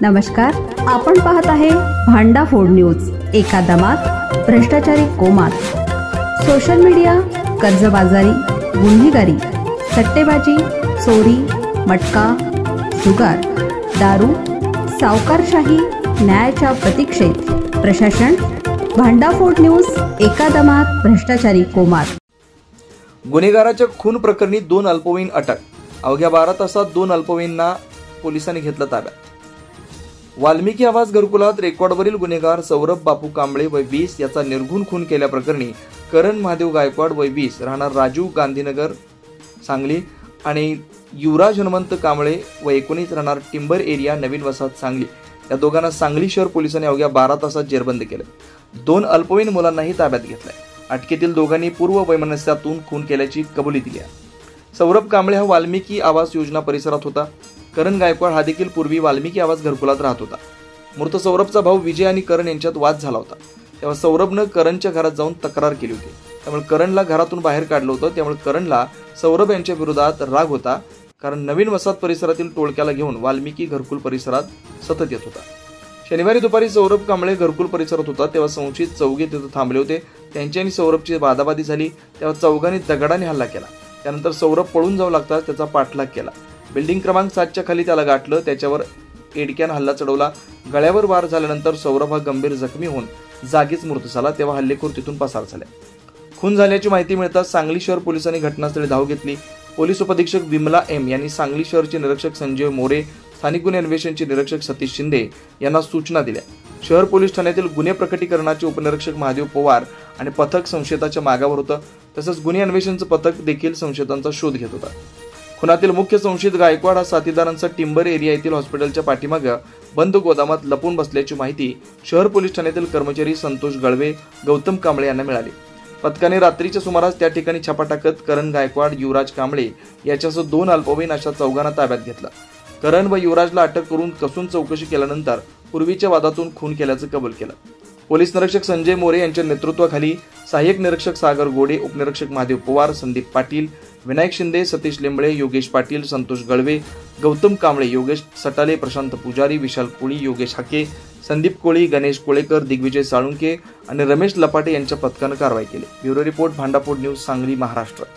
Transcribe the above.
नमस्कार, आपण पाहत आहे भांडाफोड न्यूज। एका दमात भ्रष्टाचारी कोमात, सोशल मीडिया, कर्जबाजारी, गुन्हेगारी, सट्टेबाजी, चोरी, मटका, जुगार, दारू, सावकारशाही, न्यायाच्या प्रतीक्षेत प्रशासन। भांडाफोड न्यूज, एका दमात भ्रष्टाचारी कोमात। गुन्हेगाराच्या खून प्रकरणी 2 अल्पवयीन अटक। अवघ्या 12 तासात 2 अल्पवयींना पोलिसांनी घेतलं ताब्यात। वाल्मिकी आवास घरकुलात रेकॉर्डवरील गुन्हेगार सौरभ बापू कांबळे वय 20 याचा निर्घुण खून केल्याप्रकरणी करण महादेव गायकवाड वय 20 राहणार राजू गांधीनगर सांगली आणि युवराज हनुमंत कांबळे वय 19 राहणार टिंबर एरिया नवीन वसाहत सांगली या दोघांना सांगली शहर पोलिसांनी अवघ्या 12 तासात जेरबंद केले। 2 अल्पवयीन मुलांनाही ताब्यात घेतलंय। अटकेतील दोघांनी पूर्व वैमनस्यातून खून केल्याची कबुली दिली आहे। सौरभ कांबळे हा वाल्मिकी आवास योजना परिसरात होता। करण गायकवाड हा देखील पूर्वी वाल्मिकी आवास घरकुलात राहत होता। मृत सौरभचा भाऊ विजय आणि करण यांच्यात वाद झाला होता। तेव्हा सौरभनं करणच्या घरात जाऊन तक्रार केली होती। त्यामुळे करणला घरातून बाहेर काढलं होतं। त्यामुळे करणला सौरभ यांच्या विरोधात राग होता, कारण नवीन वसाहत परिसरातील टोळक्याला घेऊन वाल्मिकी घरकुल परिसरात सतत येत होता। शनिवारी दुपारी सौरभ कांबळे घरकुल परिसरात होता तेव्हा संशयित चौघे तिथे थांबले होते। त्यांची आणि सौरभची वादावादी झाली तेव्हा चौघांनी दगडाने हल्ला केला। त्यानंतर सौरभ पळून जाऊ लागताच त्याचा पाठलाग केला। बिल्डिंग क्रमांक 7च्या खाली त्याला गाठलं, त्याच्यावर एडक्यानं हल्ला चढवला। गळ्यावर वार झाल्यानंतर सौरभ हा गंभीर जखमी होऊन जागीच मृत झाला। तेव्हा हल्लेखोर तिथून पसार झाले। खून झाल्याची माहिती मिळताच सांगली शहर पोलिसांनी घटनास्थळी धाव घेतली। पोलीस उपअधीक्षक विमला एम यांनी सांगली शहरचे निरीक्षक संजय मोरे, स्थानिक गुन्हे अन्वेषणचे निरीक्षक सतीश शिंदे यांना सूचना दिल्या। शहर पोलीस ठाण्यातील गुन्हे प्रकटीकरणाचे उपनिरीक्षक महादेव पवार आणि पथक संशयिताच्या मागावर होतं। तसंच गुन्हे अन्वेषणचं पथक देखील संशयितांचा शोध घेत होता। खुनातील मुख्य संशयित गायकवाड हा साथीदारांचा टिंबर एरिया येथील हॉस्पिटलच्या पाठीमागे बंद गोदामात लपून बसल्याची माहिती शहर पोलीस ठाण्यातील कर्मचारी संतोष गळवे, गौतम कांबळे यांना मिळाली। पथकाने रात्रीच्या सुमारास त्या ठिकाणी छापा टाकत करण गायकवाड, युवराज कांबळे याच्यासह 2 अल्पवयीन अशा चौघांना ताब्यात घेतलं। करण व युवराजला अटक करून कसून चौकशी केल्यानंतर पूर्वीच्या वादातून खून केल्याचं कबूल केलं। पोलीस निरीक्षक संजय मोरे यांच्या नेतृत्वाखाली सहाय्यक निरीक्षक सागर गोडे, उपनिरीक्षक महादेव पवार, संदीप पाटील, विनायक शिंदे, सतीश लिंबळे, योगेश पाटील, संतोष गळवे, गौतम कांबळे, योगेश सटाले, प्रशांत पुजारी, विशाल कोळी, योगेश हाके, संदीप कोळी, गणेश कोळेकर, दिग्विजय साळुंके आणि रमेश लपाटे यांच्या पथकानं कारवाई केली। ब्युरो रिपोर्ट, भांडाफोड न्यूज, सांगली, महाराष्ट्र।